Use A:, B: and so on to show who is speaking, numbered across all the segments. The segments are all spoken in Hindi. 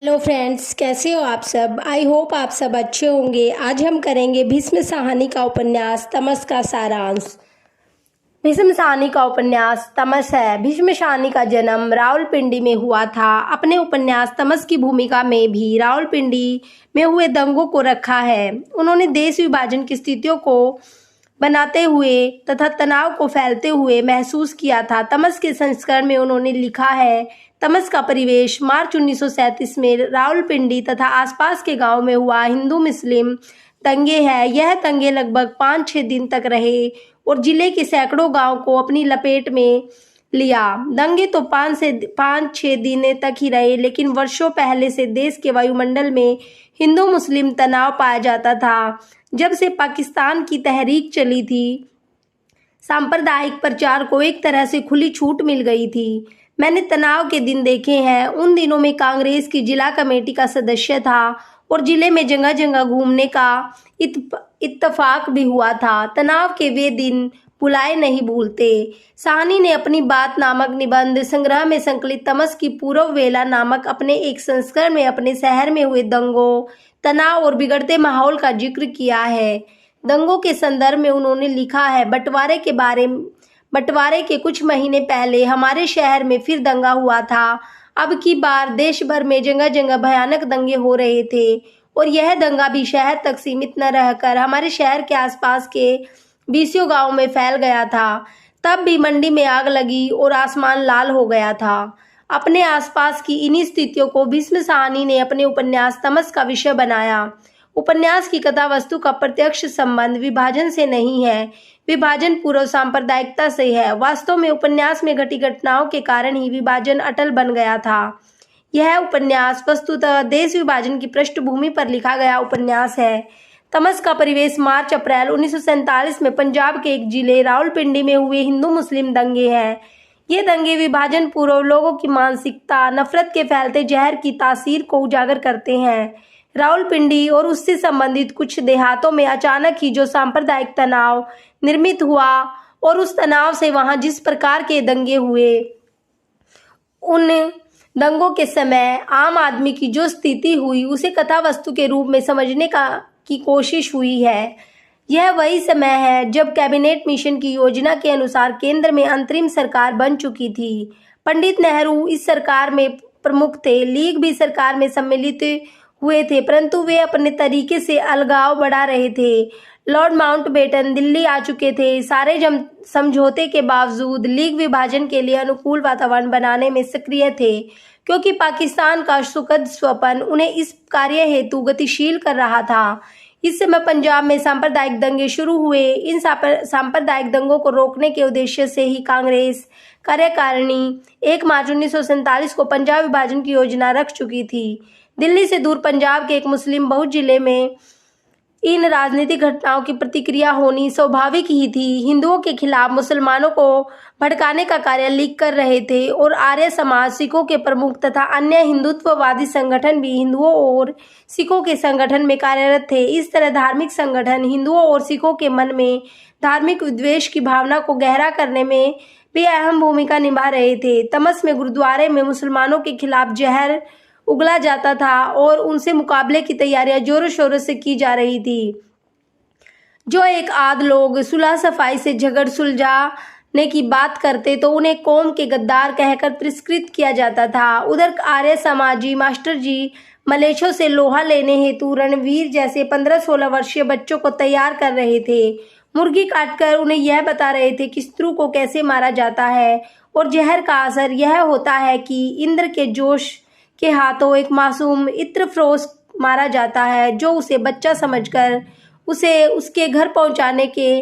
A: हेलो फ्रेंड्स, कैसे हो आप सब। आई होप आप सब अच्छे होंगे। आज हम करेंगे भीष्म साहनी का उपन्यास तमस का सारांश। भीष्म साहनी का उपन्यास तमस है। भीष्म साहनी का जन्म रावलपिंडी में हुआ था। अपने उपन्यास तमस की भूमिका में भी रावलपिंडी में हुए दंगों को रखा है। उन्होंने देश विभाजन की स्थितियों को बनाते हुए तथा तनाव को फैलते हुए महसूस किया था। तमस के संस्करण में उन्होंने लिखा है, तमस का परिवेश मार्च 1937 में रावलपिंडी तथा आसपास के गांव में हुआ हिंदू मुस्लिम दंगे है। यह दंगे लगभग 5-6 दिन तक रहे और जिले के सैकड़ों गांव को अपनी लपेट में लिया। दंगे तो 5-6 दिन तक ही रहे, लेकिन वर्षों पहले से देश के वायुमंडल में हिंदू मुस्लिम तनाव पाया जाता था। जब से पाकिस्तान की तहरीक चली थी, सांप्रदायिक प्रचार को एक तरह से खुली छूट मिल गई थी। मैंने तनाव के दिन देखे हैं। उन दिनों में कांग्रेस की जिला कमेटी का सदस्य था और जिले में जगह जगह घूमने का इत्तफाक भी हुआ था। तनाव के वे दिन बुलाए नहीं भूलते। साहनी ने अपनी बात नामक निबंध संग्रह में संकलित तमस की पूर्व वेला नामक अपने एक संस्करण में अपने शहर में हुए दंगों, तनाव और बिगड़ते माहौल का जिक्र किया है। दंगों के संदर्भ में उन्होंने लिखा है, बंटवारे के कुछ महीने पहले हमारे शहर में फिर दंगा हुआ था। अब की बार देश भर में जगह जगह भयानक दंगे हो रहे थे और यह दंगा भी शहर तक सीमित न रहकर हमारे शहर के आसपास के 20 गांव में फैल गया था। तब भी मंडी में आग लगी और आसमान लाल हो गया था। अपने आसपास की इन्हीं स्थितियों को भीष्म साहनी ने अपने उपन्यास तमस का विषय बनाया। उपन्यास की कथा वस्तु का प्रत्यक्ष संबंध विभाजन से नहीं है, विभाजन पूर्व सांप्रदायिकता से है। वास्तव में उपन्यास में घटी घटनाओं के कारण ही विभाजन अटल बन गया था। यह उपन्यास वस्तुतः देश विभाजन की पृष्ठभूमि पर लिखा गया उपन्यास है। तमस का परिवेश मार्च अप्रैल 1947 में पंजाब के एक जिले रावलपिंडी में हुए हिंदू मुस्लिम दंगे हैं। ये दंगे विभाजन पूर्व लोगों की मानसिकता, नफरत के फैलते जहर की तासीर को उजागर करते हैं। रावलपिंडी और उससे संबंधित कुछ देहातों में अचानक ही जो सांप्रदायिक तनाव निर्मित हुआ और उस तनाव से वहां जिस प्रकार के दंगे हुए, उन दंगों के समय आम आदमी की जो स्थिति हुई उसे कथा वस्तु के रूप में समझने की कोशिश हुई है। यह वही समय है जब कैबिनेट मिशन की योजना के अनुसार केंद्र में अंतरिम सरकार बन चुकी थी। पंडित नेहरू इस सरकार में प्रमुख थे। लीग भी सरकार में सम्मिलित हुए थे, परंतु वे अपने तरीके से अलगाव बढ़ा रहे थे। लॉर्ड माउंटबेटन दिल्ली आ चुके थे। सारे समझौते के बावजूद लीग विभाजन के लिए अनुकूल वातावरण बनाने में सक्रिय थे, क्योंकि पाकिस्तान का सुखद स्वप्न उन्हें इस कार्य हेतु गतिशील कर रहा था। इस समय पंजाब में सांप्रदायिक दंगे शुरू हुए। इन सांप्रदायिक दंगों को रोकने के उद्देश्य से ही कांग्रेस कार्यकारिणी 1 मार्च 1947 को पंजाब विभाजन की योजना रख चुकी थी। दिल्ली से दूर पंजाब के एक मुस्लिम बहुल जिले में इन राजनीतिक घटनाओं की प्रतिक्रिया होनी स्वाभाविक ही थी। हिंदुओं के खिलाफ मुसलमानों को भड़काने का कार्य लीग कर रहे थे और आर्य समाज, सिखों के प्रमुख तथा अन्य हिंदुत्ववादी संगठन भी हिंदुओं और सिखों के संगठन में कार्यरत थे। इस तरह धार्मिक संगठन हिंदुओं और सिखों के मन में धार्मिक विद्वेष की भावना को गहरा करने में भी अहम भूमिका निभा रहे थे। तमस में गुरुद्वारे में मुसलमानों के खिलाफ जहर उगला जाता था और उनसे मुकाबले की तैयारियां जोरों शोरों से की जा रही थी। जो एक आध लोग सुलह सफाई से झगड़ सुलझाने की बात करते तो उन्हें कौम के गद्दार कहकर तिरस्कृत किया जाता था। उधर आर्य समाजी मास्टर जी मलेच्छों से लोहा लेने हेतु रणवीर जैसे 15-16 वर्षीय बच्चों को तैयार कर रहे थे। मुर्गी काटकर उन्हें यह बता रहे थे कि शत्रु को कैसे मारा जाता है और जहर का असर यह होता है कि इंद्र के जोश के हाथों एक मासूम इत्रफरोश मारा जाता है, जो उसे बच्चा समझकर उसे उसके घर पहुंचाने के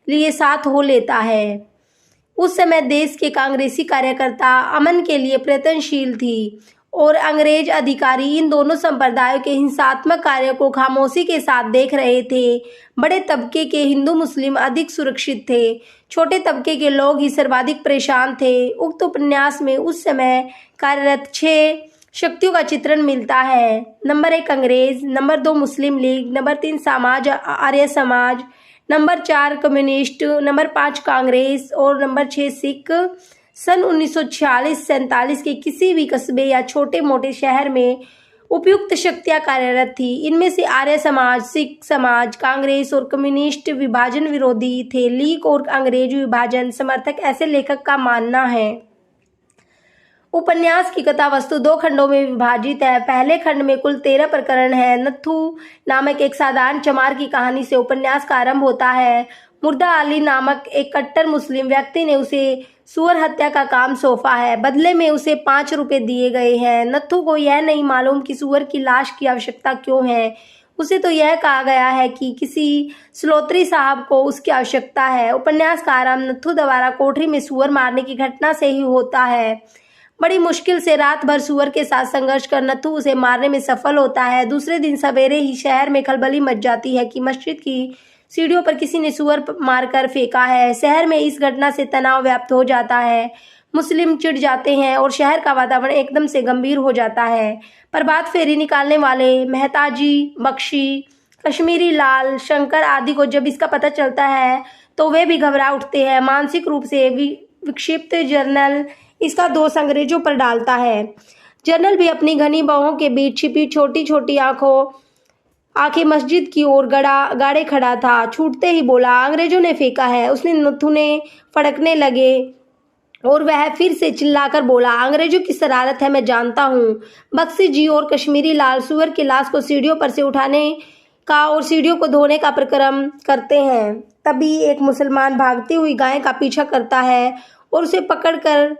A: लिए साथ हो लेता है। उस समय देश के कांग्रेसी कार्यकर्ता अमन के लिए प्रयत्नशील थी और अंग्रेज अधिकारी इन दोनों संप्रदायों के हिंसात्मक कार्यों को खामोशी के साथ देख रहे थे। बड़े तबके के हिंदू मुस्लिम अधिक सुरक्षित थे, छोटे तबके के लोग ही सर्वाधिक परेशान थे। उक्त उपन्यास में उस समय कार्यरत 6 शक्तियों का चित्रण मिलता है। नंबर 1 अंग्रेज, नंबर 2 मुस्लिम लीग, नंबर 3 समाज Arya Samaj, number 4 communist, number 5 Congress और नंबर 6 सिख। सन 1946-47 के किसी भी कस्बे या छोटे मोटे शहर में उपयुक्त शक्तियां कार्यरत थी। इनमें से आर्य समाज, सिख समाज, कांग्रेस और कम्युनिस्ट विभाजन विरोधी थे। लीग और अंग्रेज विभाजन समर्थक ऐसे लेखक का मानना है। उपन्यास की कथा वस्तु 2 खंडों में विभाजित है। पहले खंड में कुल 13 प्रकरण है। नत्थू नामक एक साधारण चमार की कहानी से उपन्यास का आरंभ होता है। मुर्दा अली नामक एक कट्टर मुस्लिम व्यक्ति ने उसे सुअर हत्या का काम सौंपा है। बदले में उसे 5 रुपए दिए गए हैं। नत्थू को यह नहीं मालूम कि सुअर की लाश की आवश्यकता क्यों है। उसे तो यह कहा गया है कि किसी स्लोत्री साहब को उसकी आवश्यकता है। उपन्यास का आरंभ नत्थू द्वारा कोठरी में सुअर मारने की घटना से ही होता है। बड़ी मुश्किल से रात भर सुअर के साथ संघर्ष कर नत्थू उसे मारने में सफल होता है। दूसरे दिन सवेरे ही शहर में खलबली मच जाती है कि मस्जिद की सीढ़ियों पर किसी ने सुअर मारकर फेंका है। शहर में इस घटना से तनाव व्याप्त हो जाता है। मुस्लिम चिढ़ जाते हैं और शहर का वातावरण एकदम से गंभीर हो जाता है। प्रभात फेरी निकालने वाले मेहताजी, बख्शी, कश्मीरी लाल, शंकर आदि को जब इसका पता चलता है तो वे भी घबरा उठते हैं। मानसिक रूप से विक्षिप्त जर्नल इसका दोष अंग्रेजों पर डालता है। जनरल भी अपनी घनी बाहों के बीच छिपी छोटी छोटी आंखें मस्जिद की ओर गाड़े खड़ा था। छूटते ही बोला, अंग्रेजों ने फेंका है। उसने नत्थू ने फड़कने लगे और वह फिर से चिल्लाकर बोला, अंग्रेजों की शरारत है, मैं जानता हूँ। बख्शी जी और कश्मीरी लाल सुअर की लाश को सीढ़ियों पर से उठाने का और सीढ़ियों को धोने का प्रक्रम करते हैं। तभी एक मुसलमान भागती हुई गाय का पीछा करता है और उसे पकड़कर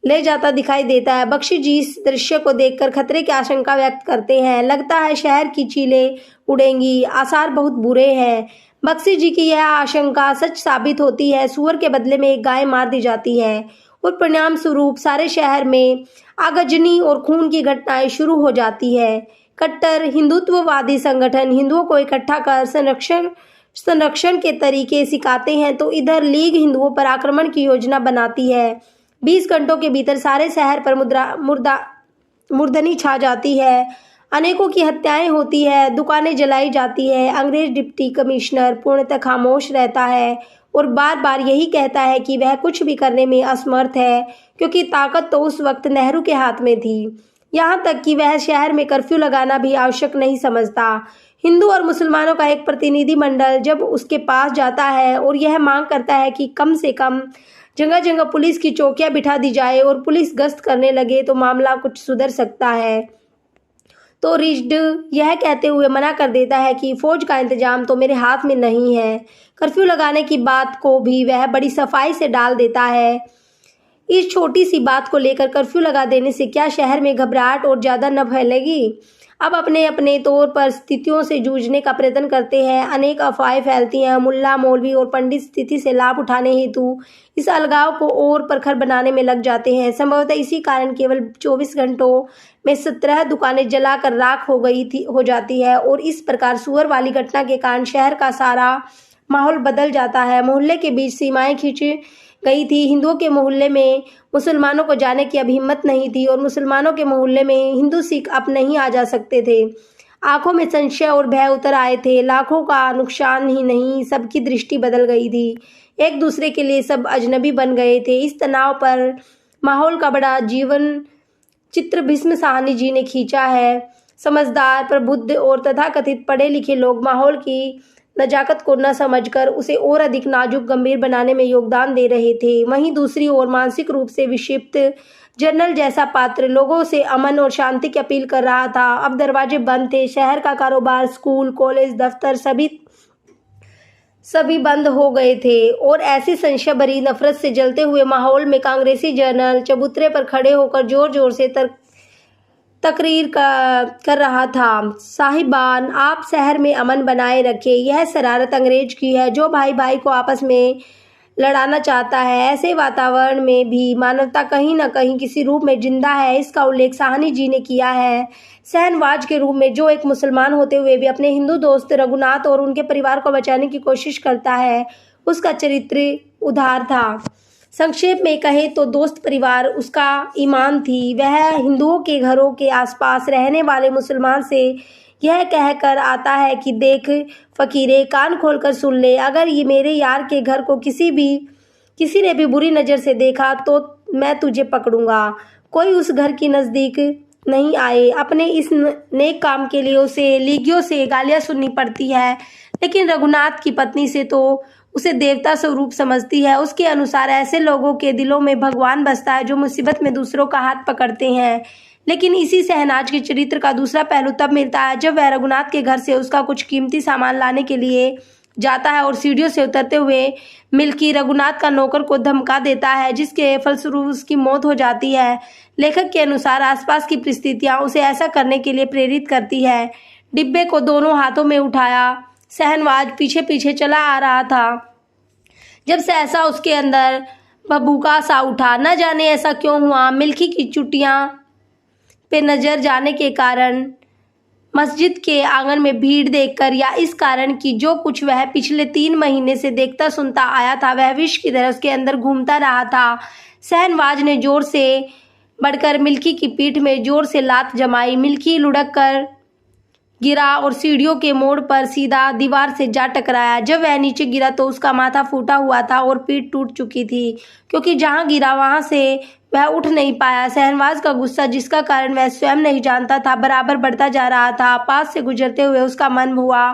A: ले जाता दिखाई देता है। बख्शी जी इस दृश्य को देखकर खतरे की आशंका व्यक्त करते हैं। लगता है शहर की चीलें उड़ेंगी, आसार बहुत बुरे हैं। बख्शी जी की यह आशंका सच साबित होती है। सुअर के बदले में एक गाय मार दी जाती है और परिणाम स्वरूप सारे शहर में आगजनी और खून की घटनाएं शुरू हो जाती है। कट्टर हिंदुत्ववादी संगठन हिंदुओं को इकट्ठा कर संरक्षण के तरीके सिखाते हैं तो इधर लीग हिंदुओं पर आक्रमण की योजना बनाती है। 20 घंटों के भीतर सारे शहर पर मुर्दनी छा जाती है। अनेकों की हत्याएं होती है, दुकानें जलाई जाती है। अंग्रेज डिप्टी कमिश्नर पूर्णतः खामोश रहता है और बार बार यही कहता है कि वह कुछ भी करने में असमर्थ है, क्योंकि ताकत तो उस वक्त नेहरू के हाथ में थी। यहाँ तक कि वह शहर में कर्फ्यू लगाना भी आवश्यक नहीं समझता। हिंदू और मुसलमानों का एक प्रतिनिधि मंडल जब उसके पास जाता है और यह मांग करता है कि कम से कम जगह जगह पुलिस की चौकियां बिठा दी जाए और पुलिस गश्त करने लगे तो मामला कुछ सुधर सकता है, तो रिज्ड यह कहते हुए मना कर देता है कि फौज का इंतजाम तो मेरे हाथ में नहीं है। कर्फ्यू लगाने की बात को भी वह बड़ी सफाई से डाल देता है। इस छोटी सी बात को लेकर कर्फ्यू लगा देने से क्या शहर में घबराहट और ज़्यादा न फैलेगी? अब अपने अपने तौर पर स्थितियों से जूझने का प्रयत्न करते हैं। अनेक अफवाहें फैलती हैं। मुल्ला, मौलवी और पंडित स्थिति से लाभ उठाने हेतु इस अलगाव को और प्रखर बनाने में लग जाते हैं। संभवतः इसी कारण केवल 24 घंटों में 17 दुकानें जलाकर राख हो जाती है और इस प्रकार सुअर वाली घटना के कारण शहर का सारा माहौल बदल जाता है। मोहल्ले के बीच सीमाएं खींची गई थी। हिंदुओं के मोहल्ले में मुसलमानों को जाने की अब हिम्मत नहीं थी और मुसलमानों के मोहल्ले में हिंदू सिख अब नहीं आ जा सकते थे। आंखों में संशय और भय उतर आए थे। लाखों का नुकसान ही नहीं, सबकी दृष्टि बदल गई थी। एक दूसरे के लिए सब अजनबी बन गए थे। इस तनाव पर माहौल का बड़ा जीवन चित्र भीष्म साहनी जी ने खींचा है। समझदार, प्रबुद्ध और तथाकथित पढ़े लिखे लोग माहौल की नजाकत को न समझकर उसे और अधिक नाजुक गंभीर बनाने में योगदान दे रहे थे। वहीं दूसरी ओर मानसिक रूप से विक्षिप्त जनरल जैसा पात्र लोगों से अमन और शांति की अपील कर रहा था। अब दरवाजे बंद थे। शहर का कारोबार, स्कूल, कॉलेज, दफ्तर सभी बंद हो गए थे और ऐसी संशय भरी नफरत से जलते हुए माहौल में कांग्रेसी जनरल चबूतरे पर खड़े होकर जोर जोर से तकरीर कर रहा था। साहिबान, आप शहर में अमन बनाए रखें। यह शरारत अंग्रेज की है जो भाई भाई को आपस में लड़ाना चाहता है। ऐसे वातावरण में भी मानवता कहीं न कहीं किसी रूप में जिंदा है। इसका उल्लेख साहनी जी ने किया है। शहनवाज के रूप में जो एक मुसलमान होते हुए भी अपने हिंदू दोस्त रघुनाथ और उनके परिवार को बचाने की कोशिश करता है, उसका चरित्र उदार था। संक्षेप में कहे तो दोस्त परिवार उसका ईमान थी। वह हिंदुओं के घरों के आसपास रहने वाले मुसलमान से यह कहकर आता है कि देख फकीरे, कान खोलकर सुन ले, अगर ये मेरे यार के घर को किसी ने भी बुरी नज़र से देखा तो मैं तुझे पकड़ूंगा। कोई उस घर की नज़दीक नहीं आए। अपने इस नेक काम के लिए उसे लीगियों से गालियां सुननी पड़ती है, लेकिन रघुनाथ की पत्नी से तो उसे देवता स्वरूप समझती है। उसके अनुसार ऐसे लोगों के दिलों में भगवान बसता है जो मुसीबत में दूसरों का हाथ पकड़ते हैं। लेकिन इसी शहनाज के चरित्र का दूसरा पहलू तब मिलता है जब वह रघुनाथ के घर से उसका कुछ कीमती सामान लाने के लिए जाता है और सीढ़ियों से उतरते हुए मिल्की रघुनाथ का नौकर को धमका देता है, जिसके फलस्वरूप उसकी मौत हो जाती है। लेखक के अनुसार आसपास की परिस्थितियां उसे ऐसा करने के लिए प्रेरित करती है। डिब्बे को दोनों हाथों में उठाया शहनवाज पीछे पीछे चला आ रहा था। जब सहसा उसके अंदर भभूका सा उठा। न जाने ऐसा क्यों हुआ, मिल्की की चुटियां पे नजर जाने के कारण, मस्जिद के आंगन में भीड़ देखकर, या इस कारण कि जो कुछ वह पिछले 3 महीने से देखता सुनता आया था वह विष की तरह उसके अंदर घूमता रहा था। शहनवाज ने जोर से बढ़कर मिल्की की पीठ में जोर से लात जमाई। मिल्की लुढ़क कर गिरा और सीढ़ियों के मोड़ पर सीधा दीवार से जा टकराया। जब वह नीचे गिरा तो उसका माथा फूटा हुआ था और पीठ टूट चुकी थी, क्योंकि जहां गिरा वहां से वह उठ नहीं पाया। शहनवाज का गुस्सा, जिसका कारण वह स्वयं नहीं जानता था, बराबर बढ़ता जा रहा था। पास से गुजरते हुए उसका मन हुआ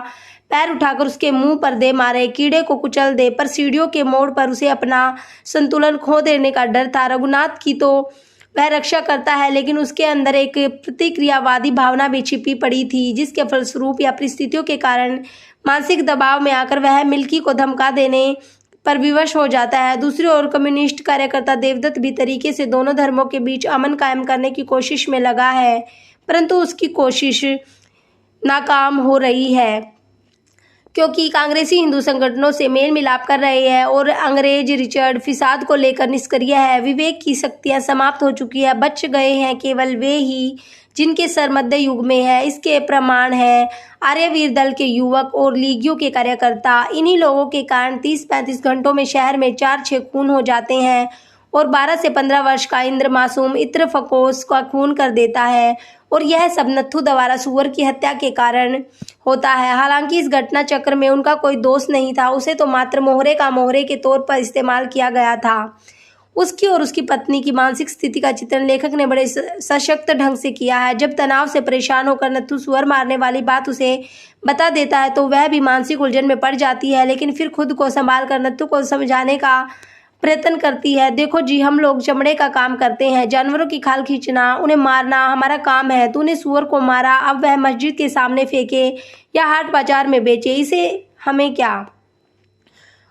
A: पैर उठाकर उसके मुंह पर दे मारे, कीड़े को कुचल दे, पर सीढ़ियों के मोड़ पर उसे अपना संतुलन खो देने का डर था। रघुनाथ की तो वह रक्षा करता है, लेकिन उसके अंदर एक प्रतिक्रियावादी भावना भी छिपी पड़ी थी, जिसके फलस्वरूप या परिस्थितियों के कारण मानसिक दबाव में आकर वह मिल्की को धमका देने पर विवश हो जाता है। दूसरी ओर कम्युनिस्ट कार्यकर्ता देवदत्त भी तरीके से दोनों धर्मों के बीच अमन कायम करने की कोशिश में लगा है, परंतु उसकी कोशिश नाकाम हो रही है, क्योंकि कांग्रेसी हिंदू संगठनों से मेल मिलाप कर रहे हैं और अंग्रेज रिचर्ड फिसाद को लेकर निष्क्रिय है। विवेक की शक्तियां समाप्त हो चुकी है। बच गए हैं केवल वे ही जिनके सर मध्य युग में है। इसके प्रमाण है आर्यवीर दल के युवक और लीगियों के कार्यकर्ता। इन्हीं लोगों के कारण 30-35 घंटों में शहर में 4-6 खून हो जाते हैं और 12 से 15 वर्ष का इंद्र मासूम इत्र फकोस का खून कर देता है, और यह सब नत्थू द्वारा सुअर की हत्या के कारण होता है। हालांकि इस घटना चक्र में उनका कोई दोष नहीं था, उसे तो मात्र मोहरे के तौर पर इस्तेमाल किया गया था। उसकी और उसकी पत्नी की मानसिक स्थिति का चित्रण लेखक ने बड़े सशक्त ढंग से किया है। जब तनाव से परेशान होकर नत्थू सुअर मारने वाली बात उसे बता देता है तो वह भी मानसिक उलझन में पड़ जाती है, लेकिन फिर खुद को संभाल कर नत्थू को समझाने का प्रयत्न करती है। देखो जी, हम लोग चमड़े का काम करते हैं, जानवरों की खाल खींचना, उन्हें मारना हमारा काम है। तूने सुअर को मारा, अब वह मस्जिद के सामने फेंके या हाट बाजार में बेचे, इसे हमें क्या?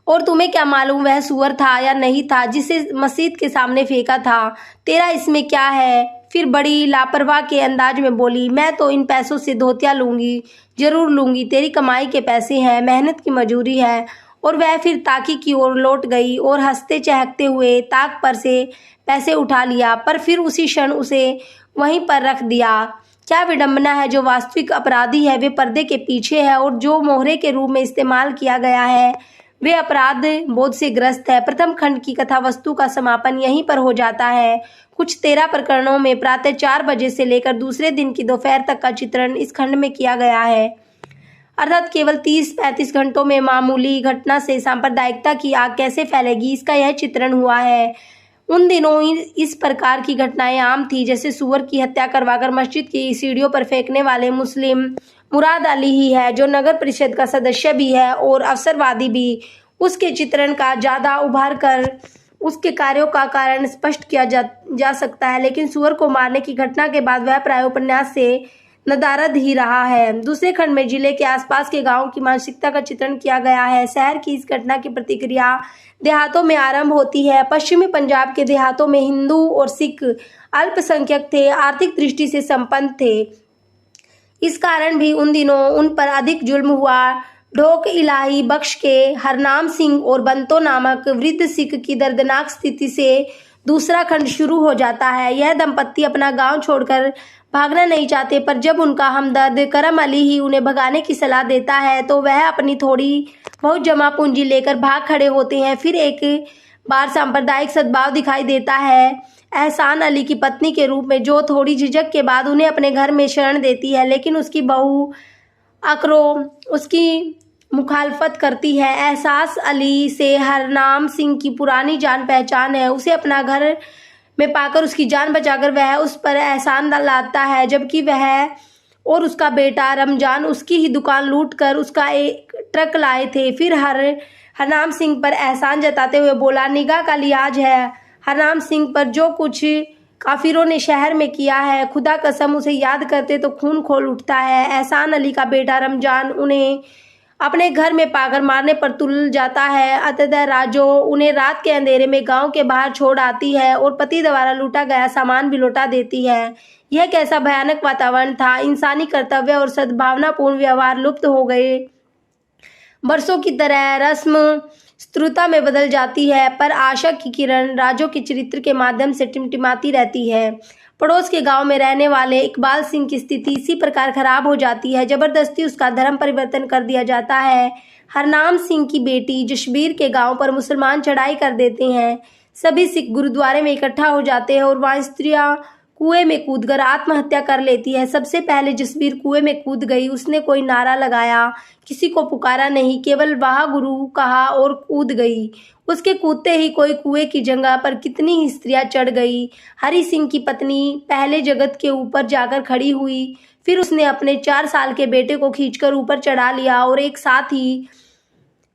A: और तुम्हें क्या मालूम वह सुअर था या नहीं था जिसे मस्जिद के सामने फेंका था? तेरा इसमें क्या है? फिर बड़ी लापरवाह के अंदाज में बोली, मैं तो इन पैसों से धोतियाँ लूंगी, जरूर लूंगी, तेरी कमाई के पैसे हैं, मेहनत की मजूरी है। और वह फिर ताकी की ओर लौट गई और हंसते चहकते हुए ताक पर से पैसे उठा लिया, पर फिर उसी क्षण उसे वहीं पर रख दिया। क्या विडंबना है! जो वास्तविक अपराधी है वे पर्दे के पीछे है, और जो मोहरे के रूप में इस्तेमाल किया गया है वे अपराध बोध से ग्रस्त है। प्रथम खंड की कथा वस्तु का समापन यहीं पर हो जाता है। कुछ 13 प्रकरणों में प्रातः 4 बजे से लेकर दूसरे दिन की दोपहर तक का चित्रण इस खंड में किया गया है, अर्थात केवल 30-35 घंटों में मामूली घटना से सांप्रदायिकता की आग कैसे फैलेगी, इसका यह चित्रण हुआ है। उन दिनों इस प्रकार की घटनाएं आम थी, जैसे सुअर की हत्या करवाकर मस्जिद की सीढ़ियों पर फेंकने वाले मुस्लिम मुराद अली ही है, जो नगर परिषद का सदस्य भी है और अवसरवादी भी। उसके चित्रण का ज्यादा उभार कर उसके कार्यों का कारण स्पष्ट किया जा सकता है, लेकिन सुअर को मारने की घटना के बाद वह प्राय उपन्यास से नदारद ही रहा है। दूसरे खंड में जिले के आसपास के गांवों की मानसिकता का चित्रण किया गया है। शहर की इस घटना की प्रतिक्रिया देहातों में आरंभ होती है। पश्चिमी पंजाब के देहातों में हिंदू और सिख अल्पसंख्यक थे, आर्थिक दृष्टि से संपन्न थे। इस कारण भी उन दिनों उन पर अधिक जुल्म हुआ। ढोक इलाही बख्श के हरनाम सिंह और बंतो नामक वृद्ध सिख की दर्दनाक स्थिति से दूसरा खंड शुरू हो जाता है। यह दंपत्ति अपना गांव छोड़कर भागना नहीं चाहते, पर जब उनका हमदर्द करम अली ही उन्हें भगाने की सलाह देता है तो वह अपनी थोड़ी बहुत जमा पूंजी लेकर भाग खड़े होते हैं। फिर एक बार सांप्रदायिक सद्भाव दिखाई देता है एहसान अली की पत्नी के रूप में, जो थोड़ी झिझक के बाद उन्हें अपने घर में शरण देती है, लेकिन उसकी बहू अकरो उसकी मुखालफत करती है। एहसास अली से हरनाम सिंह की पुरानी जान पहचान है, उसे अपना घर में पाकर उसकी जान बचाकर वह उस पर एहसान लाता है, जबकि वह और उसका बेटा रमजान उसकी ही दुकान लूटकर उसका एक ट्रक लाए थे। फिर हरनाम सिंह पर एहसान जताते हुए बोला, निगाह का लिहाज है हरनाम सिंह पर जो कुछ काफिरों ने शहर में किया है, खुदा कसम उसे याद करते तो खून खोल उठता है। एहसान अली का बेटा रमजान उन्हें अपने घर में पाकर मारने पर तुल जाता है। अतः राजो उन्हें रात के अंधेरे में गांव के बाहर छोड़ आती है और पति द्वारा लूटा गया सामान भी लौटा देती है। यह कैसा भयानक वातावरण था। इंसानी कर्तव्य और सद्भावनापूर्ण व्यवहार लुप्त हो गए। बरसों की तरह रस्म स्त्रुता में बदल जाती है, पर आशा की किरण राजो के चरित्र के माध्यम से टिमटिमाती रहती है। पड़ोस के गांव में रहने वाले इकबाल सिंह की स्थिति इसी प्रकार खराब हो जाती है। जबरदस्ती उसका धर्म परिवर्तन कर दिया जाता है। हरनाम सिंह की बेटी जशबीर के गांव पर मुसलमान चढ़ाई कर देते हैं। सभी सिख गुरुद्वारे में इकट्ठा हो जाते हैं और वहां स्त्रियां कुएं में कूदकर आत्महत्या कर लेती है। सबसे पहले जसबीर कुएं में कूद गई। उसने कोई नारा लगाया, किसी को पुकारा नहीं, केवल वाह गुरु कहा और कूद गई। उसके कूदते ही कोई कुएं की जगह पर कितनी ही स्त्रियां चढ़ गई। हरि सिंह की पत्नी पहले जगत के ऊपर जाकर खड़ी हुई, फिर उसने अपने 4 साल के बेटे को खींचकर ऊपर चढ़ा लिया और एक साथ ही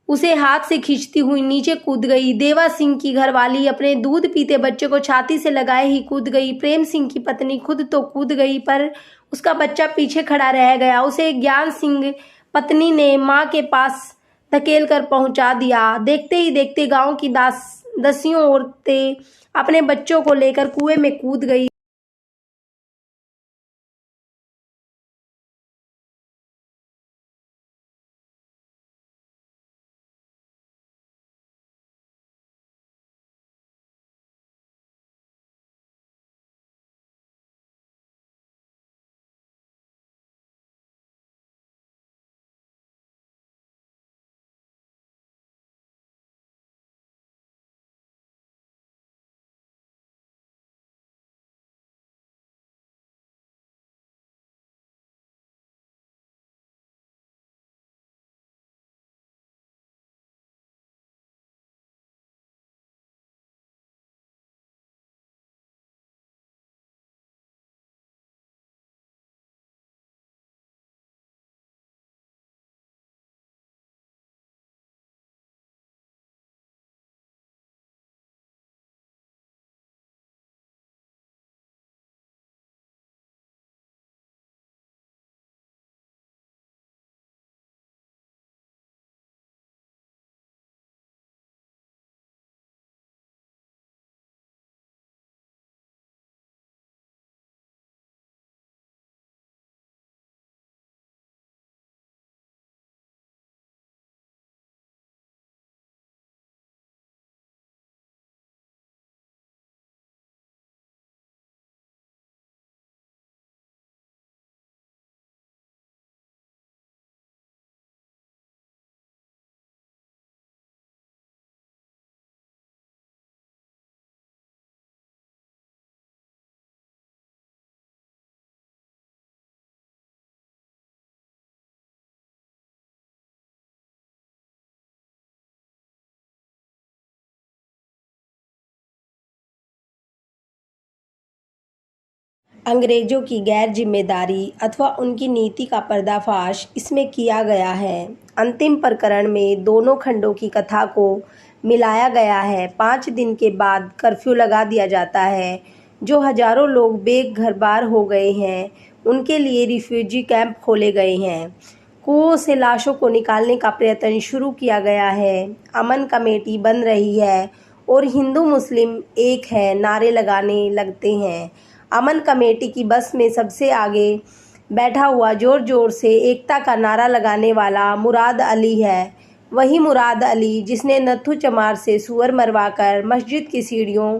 A: उसे हाथ से खींचती हुई नीचे कूद गई। देवा सिंह की घरवाली अपने दूध पीते बच्चे को छाती से लगाए ही कूद गई। प्रेम सिंह की पत्नी खुद तो कूद गई, पर उसका बच्चा पीछे खड़ा रह गया। उसे ज्ञान सिंह पत्नी ने मां के पास धकेल कर पहुंचा दिया। देखते ही देखते गांव की दसियों औरतें अपने बच्चों को लेकर कुएं में कूद गई। अंग्रेजों की गैर जिम्मेदारी अथवा उनकी नीति का पर्दाफाश इसमें किया गया है। अंतिम प्रकरण में दोनों खंडों की कथा को मिलाया गया है। 5 दिन के बाद कर्फ्यू लगा दिया जाता है। जो हजारों लोग बेघर बार हो गए हैं, उनके लिए रिफ्यूजी कैंप खोले गए हैं। कुओं से लाशों को निकालने का प्रयत्न शुरू किया गया है। अमन कमेटी बन रही है और हिंदू मुस्लिम एक है नारे लगाने लगते हैं। अमन कमेटी की बस में सबसे आगे बैठा हुआ जोर जोर से एकता का नारा लगाने वाला मुराद अली है। वही मुराद अली जिसने नत्थू चमार से सुअर मरवाकर मस्जिद की सीढ़ियों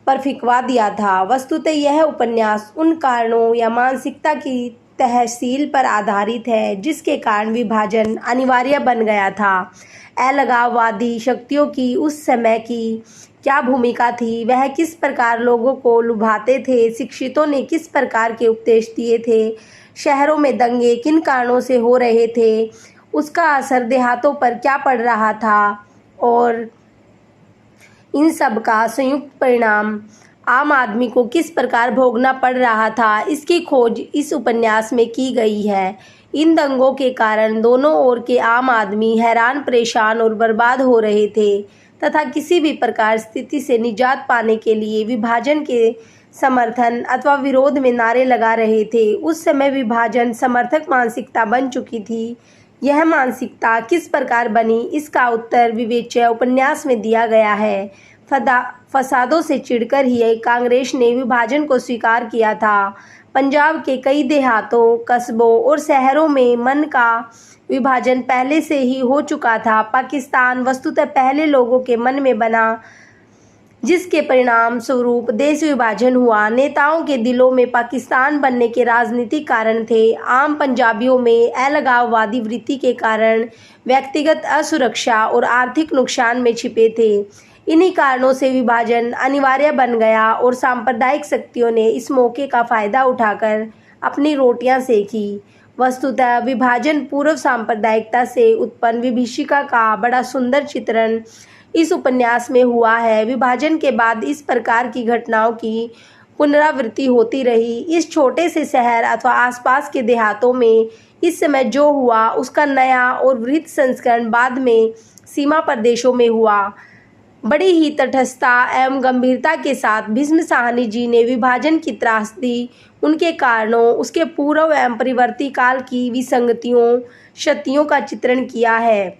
A: पर फिकवा दिया था। वस्तुतः यह उपन्यास उन कारणों या मानसिकता की तहसील पर आधारित है जिसके कारण विभाजन अनिवार्य बन गया था। अलगाववादी शक्तियों की उस समय की क्या भूमिका थी, वह किस प्रकार लोगों को लुभाते थे, शिक्षितों ने किस प्रकार के उपदेश दिए थे, शहरों में दंगे किन कारणों से हो रहे थे, उसका असर देहातों पर क्या पड़ रहा था और इन सब का संयुक्त परिणाम आम आदमी को किस प्रकार भोगना पड़ रहा था, इसकी खोज इस उपन्यास में की गई है। इन दंगों के कारण दोनों ओर के आम आदमी हैरान, परेशान और बर्बाद हो रहे थे तथा किसी भी प्रकार स्थिति से निजात पाने के लिए विभाजन के समर्थन अथवा विरोध में नारे लगा रहे थे। उस समय विभाजन समर्थक मानसिकता बन चुकी थी। यह मानसिकता किस प्रकार बनी, इसका उत्तर विवेच्य उपन्यास में दिया गया है। फसादों से चिढ़कर ही कांग्रेस ने विभाजन को स्वीकार किया था। पंजाब के कई देहातों, कस्बों और शहरों में मन का विभाजन पहले से ही हो चुका था। पाकिस्तान वस्तुतः पहले लोगों के मन में बना, जिसके परिणाम स्वरूप देश विभाजन हुआ। नेताओं के दिलों में पाकिस्तान बनने के राजनीतिक कारण थे। आम पंजाबियों में अलगाववादी वृत्ति के कारण व्यक्तिगत असुरक्षा और आर्थिक नुकसान में छिपे थे। इन्हीं कारणों से विभाजन अनिवार्य बन गया और सांप्रदायिक शक्तियों ने इस मौके का फायदा उठाकर अपनी रोटियां सेकी। वस्तुतः विभाजन पूर्व सांप्रदायिकता से उत्पन्न विभीषिका का बड़ा सुंदर चित्रण इस उपन्यास में हुआ है। विभाजन के बाद इस प्रकार की घटनाओं की पुनरावृत्ति होती रही। इस छोटे से शहर अथवा आसपास के देहातों में इस समय जो हुआ उसका नया और वृहत संस्करण बाद में सीमा प्रदेशों में हुआ। बड़ी ही तटस्थता एवं गंभीरता के साथ भीष्म साहनी जी ने विभाजन की त्रासदी, उनके कारणों, उसके पूर्व एवं परिवर्ती काल की विसंगतियों, क्षतियों का चित्रण किया है।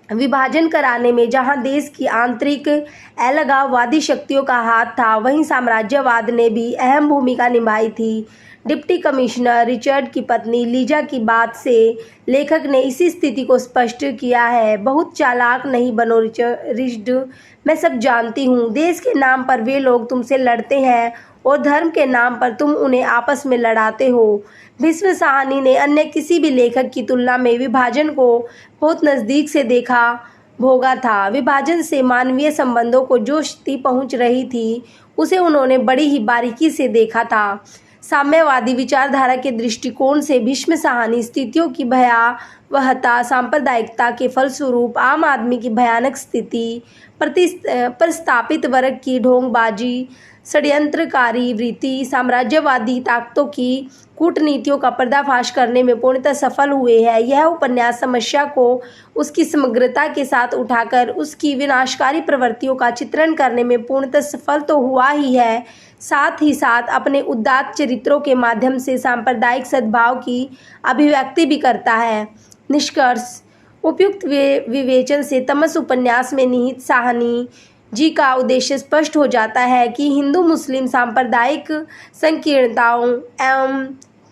A: विभाजन कराने में जहां देश की आंतरिक अलगाववादी शक्तियों का हाथ था, वहीं साम्राज्यवाद ने भी अहम भूमिका निभाई थी। डिप्टी कमिश्नर रिचर्ड की पत्नी लीजा की बात से लेखक ने इसी स्थिति को स्पष्ट किया है। बहुत चालाक नहीं बनो रिचर्ड, मैं सब जानती हूँ। देश के नाम पर वे लोग तुमसे लड़ते हैं और धर्म के नाम पर तुम उन्हें आपस में लड़ाते हो। भीष्म साहनी ने अन्य किसी भी लेखक की तुलना में विभाजन को बहुत नज़दीक से देखा भोगा था। विभाजन से मानवीय संबंधों को जो क्षति पहुँच रही थी, उसे उन्होंने बड़ी ही बारीकी से देखा था। साम्यवादी विचारधारा के दृष्टिकोण से भीष्म साहनी स्थितियों की भयावहता, सांप्रदायिकता के फलस्वरूप आम आदमी की भयानक स्थिति, प्रस्थापित वर्ग की ढोंगबाजी, षड्यंत्रकारी वृत्ति, साम्राज्यवादी ताकतों की कूटनीतियों का पर्दाफाश करने में पूर्णतः सफल हुए हैं। यह उपन्यास समस्या को उसकी समग्रता के साथ उठाकर उसकी विनाशकारी प्रवृत्तियों का चित्रण करने में पूर्णतः सफल तो हुआ ही है, साथ ही साथ अपने उदात्त चरित्रों के माध्यम से सांप्रदायिक सद्भाव की अभिव्यक्ति भी करता है। निष्कर्ष, उपयुक्त विवेचन से तमस उपन्यास में निहित साहनी जी का उद्देश्य स्पष्ट हो जाता है कि हिंदू मुस्लिम सांप्रदायिक संकीर्णताओं एवं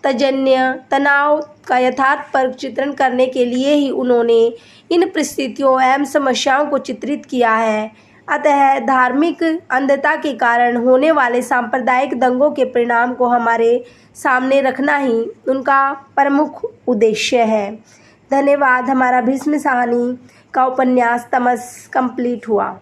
A: तजन्य तनाव का यथार्थ पर चित्रण करने के लिए ही उन्होंने इन परिस्थितियों एवं समस्याओं को चित्रित किया है। अतः धार्मिक अंधता के कारण होने वाले सांप्रदायिक दंगों के परिणाम को हमारे सामने रखना ही उनका प्रमुख उद्देश्य है। धन्यवाद। हमारा भीष्म साहनी का उपन्यास तमस कंप्लीट हुआ।